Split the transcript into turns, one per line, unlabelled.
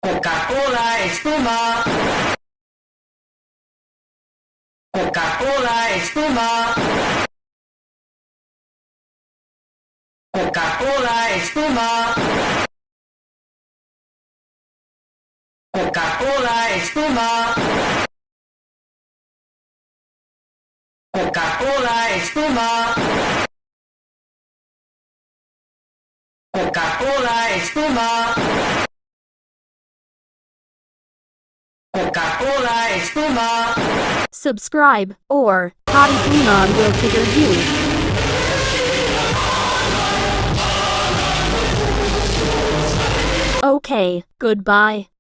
Coca-Cola espuma. Coca-Cola espuma. Coca-Cola espuma. Coca-Cola espuma. Coca-Cola espuma. Coca-Cola espuma. Coca-Cola espuma.
Subscribe, or Hottie Bunan will trigger you. Okay, goodbye.